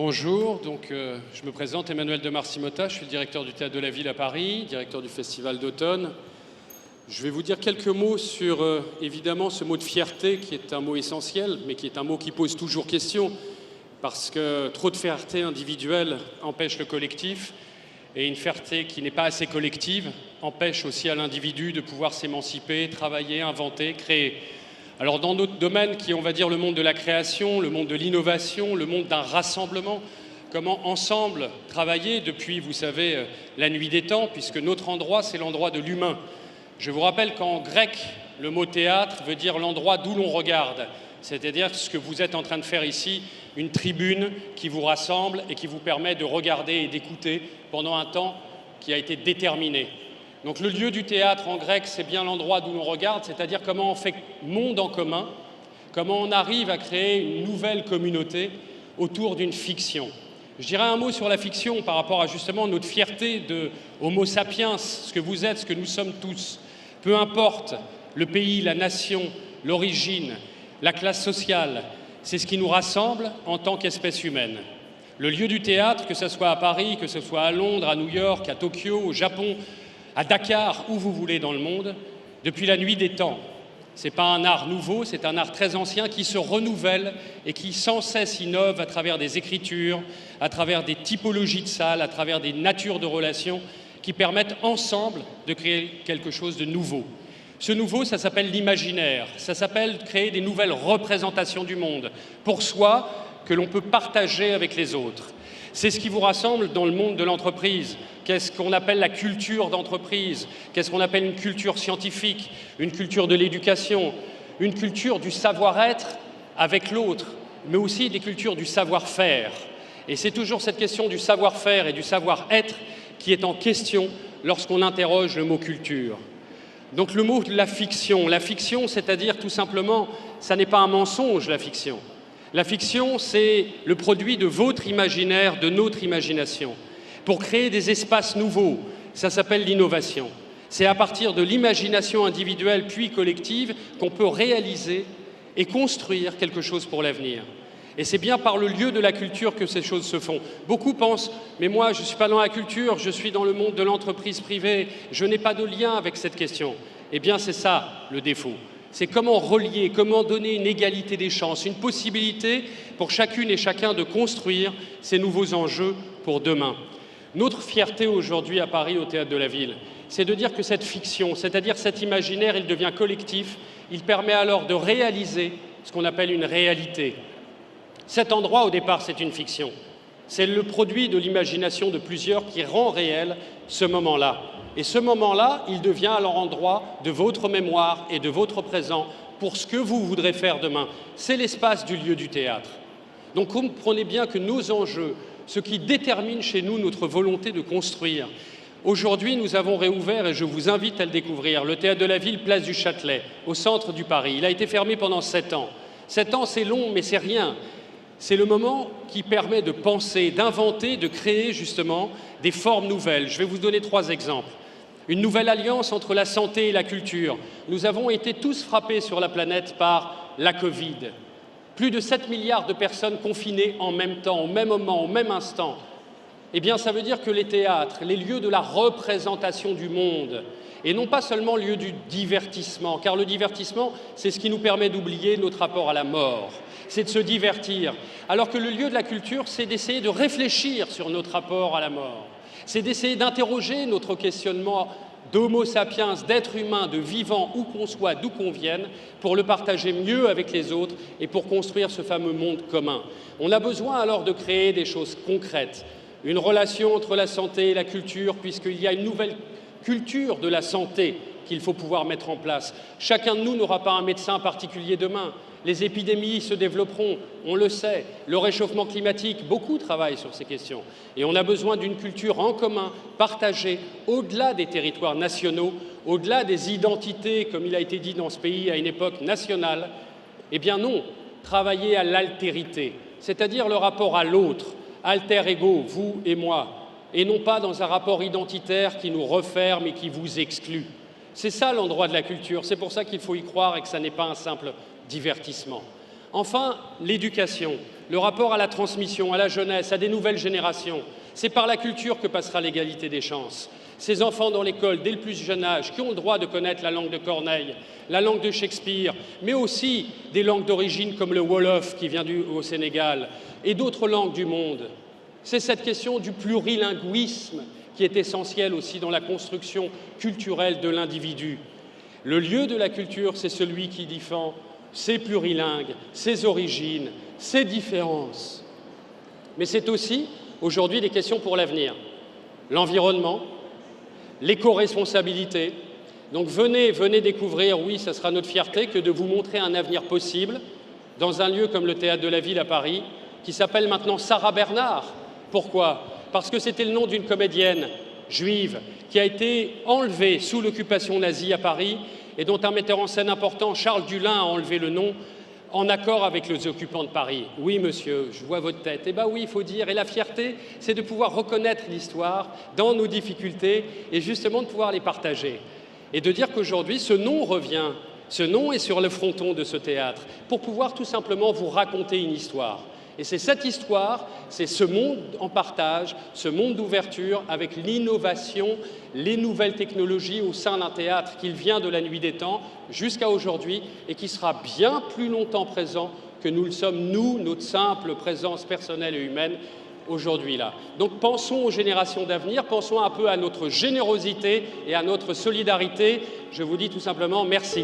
Bonjour, je me présente Emmanuel de Marcimota, je suis le directeur du Théâtre de la Ville à Paris, directeur du Festival d'automne. Je vais vous dire quelques mots sur, évidemment, ce mot de fierté qui est un mot essentiel, mais qui est un mot qui pose toujours question, parce que trop de fierté individuelle empêche le collectif, et une fierté qui n'est pas assez collective empêche aussi à l'individu de pouvoir s'émanciper, travailler, inventer, créer. Alors dans notre domaine qui est, on va dire, le monde de la création, le monde de l'innovation, le monde d'un rassemblement, comment ensemble travailler depuis, vous savez, la nuit des temps, puisque notre endroit, c'est l'endroit de l'humain. Je vous rappelle qu'en grec, le mot théâtre veut dire l'endroit d'où l'on regarde, c'est-à-dire ce que vous êtes en train de faire ici, une tribune qui vous rassemble et qui vous permet de regarder et d'écouter pendant un temps qui a été déterminé. Donc le lieu du théâtre en grec, c'est bien l'endroit d'où l'on regarde, c'est-à-dire comment on fait monde en commun, comment on arrive à créer une nouvelle communauté autour d'une fiction. Je dirais un mot sur la fiction par rapport à justement notre fierté de Homo sapiens, ce que vous êtes, ce que nous sommes tous. Peu importe le pays, la nation, l'origine, la classe sociale, c'est ce qui nous rassemble en tant qu'espèce humaine. Le lieu du théâtre, que ce soit à Paris, que ce soit à Londres, à New York, à Tokyo, au Japon, à Dakar, où vous voulez dans le monde, depuis la nuit des temps. Ce n'est pas un art nouveau, c'est un art très ancien qui se renouvelle et qui sans cesse innove à travers des écritures, à travers des typologies de salles, à travers des natures de relations qui permettent ensemble de créer quelque chose de nouveau. Ce nouveau, ça s'appelle l'imaginaire, ça s'appelle créer des nouvelles représentations du monde pour soi que l'on peut partager avec les autres. C'est ce qui vous rassemble dans le monde de l'entreprise. Qu'est-ce qu'on appelle la culture d'entreprise? Qu'est-ce qu'on appelle une culture scientifique? Une culture de l'éducation? Une culture du savoir-être avec l'autre, mais aussi des cultures du savoir-faire. Et c'est toujours cette question du savoir-faire et du savoir-être qui est en question lorsqu'on interroge le mot culture. Donc le mot de la fiction, c'est-à-dire tout simplement, ça n'est pas un mensonge, la fiction. La fiction, c'est le produit de votre imaginaire, de notre imagination, pour créer des espaces nouveaux. Ça s'appelle l'innovation. C'est à partir de l'imagination individuelle puis collective qu'on peut réaliser et construire quelque chose pour l'avenir. Et c'est bien par le lieu de la culture que ces choses se font. Beaucoup pensent « mais moi, je ne suis pas dans la culture, je suis dans le monde de l'entreprise privée, je n'ai pas de lien avec cette question ». Eh bien, c'est ça le défaut. C'est comment relier, comment donner une égalité des chances, une possibilité pour chacune et chacun de construire ces nouveaux enjeux pour demain. Notre fierté aujourd'hui à Paris, au Théâtre de la Ville, c'est de dire que cette fiction, c'est-à-dire cet imaginaire, il devient collectif, il permet alors de réaliser ce qu'on appelle une réalité. Cet endroit, au départ, c'est une fiction. C'est le produit de l'imagination de plusieurs qui rend réel ce moment-là. Et ce moment-là, il devient alors endroit de votre mémoire et de votre présent pour ce que vous voudrez faire demain. C'est l'espace du lieu du théâtre. Donc comprenez bien que nos enjeux, ce qui détermine chez nous notre volonté de construire. Aujourd'hui, nous avons réouvert, et je vous invite à le découvrir, le Théâtre de la Ville, place du Châtelet, au centre du Paris. Il a été fermé pendant 7 ans. 7 ans, c'est long, mais c'est rien. C'est le moment qui permet de penser, d'inventer, de créer justement des formes nouvelles. Je vais vous donner 3 exemples. Une nouvelle alliance entre la santé et la culture. Nous avons été tous frappés sur la planète par la Covid. Plus de 7 milliards de personnes confinées en même temps, au même moment, au même instant. Eh bien, ça veut dire que les théâtres, les lieux de la représentation du monde, et non pas seulement lieu du divertissement, car le divertissement, c'est ce qui nous permet d'oublier notre rapport à la mort, c'est de se divertir. Alors que le lieu de la culture, c'est d'essayer de réfléchir sur notre rapport à la mort. C'est d'essayer d'interroger notre questionnement d'homo sapiens, d'être humain, de vivant, où qu'on soit, d'où qu'on vienne, pour le partager mieux avec les autres et pour construire ce fameux monde commun. On a besoin alors de créer des choses concrètes, une relation entre la santé et la culture, puisqu'il y a une nouvelle culture de la santé qu'il faut pouvoir mettre en place. Chacun de nous n'aura pas un médecin particulier demain. Les épidémies se développeront, on le sait. Le réchauffement climatique, beaucoup travaillent sur ces questions. Et on a besoin d'une culture en commun, partagée, au-delà des territoires nationaux, au-delà des identités, comme il a été dit dans ce pays à une époque nationale. Eh bien non, travailler à l'altérité, c'est-à-dire le rapport à l'autre, alter ego, vous et moi, et non pas dans un rapport identitaire qui nous referme et qui vous exclut. C'est ça l'endroit de la culture, c'est pour ça qu'il faut y croire et que ça n'est pas un simple divertissement. Enfin, l'éducation. le rapport à la transmission, à la jeunesse, à des nouvelles générations. C'est par la culture que passera l'égalité des chances. Ces enfants dans l'école, dès le plus jeune âge, qui ont le droit de connaître la langue de Corneille, la langue de Shakespeare, mais aussi des langues d'origine comme le Wolof qui vient au Sénégal et d'autres langues du monde. C'est cette question du plurilinguisme qui est essentielle aussi dans la construction culturelle de l'individu. Le lieu de la culture, c'est celui qui défend ses plurilingues, ses origines, ses différences. Mais c'est aussi, aujourd'hui, des questions pour l'avenir. L'environnement, l'éco-responsabilité. Donc venez découvrir, oui, ça sera notre fierté que de vous montrer un avenir possible dans un lieu comme le Théâtre de la Ville à Paris, qui s'appelle maintenant Sarah Bernard. Pourquoi? Parce que c'était le nom d'une comédienne juive qui a été enlevée sous l'occupation nazie à Paris et dont un metteur en scène important, Charles Dulin, a enlevé le nom en accord avec les occupants de Paris. Oui, monsieur, je vois votre tête. Eh bien oui, il faut dire. Et la fierté, c'est de pouvoir reconnaître l'histoire dans nos difficultés et justement de pouvoir les partager. Et de dire qu'aujourd'hui, ce nom revient, ce nom est sur le fronton de ce théâtre, pour pouvoir tout simplement vous raconter une histoire. Et c'est cette histoire, c'est ce monde en partage, ce monde d'ouverture avec l'innovation, les nouvelles technologies au sein d'un théâtre qui vient de la nuit des temps jusqu'à aujourd'hui et qui sera bien plus longtemps présent que nous le sommes, nous, notre simple présence personnelle et humaine aujourd'hui là. Donc pensons aux générations d'avenir, pensons un peu à notre générosité et à notre solidarité. Je vous dis tout simplement merci.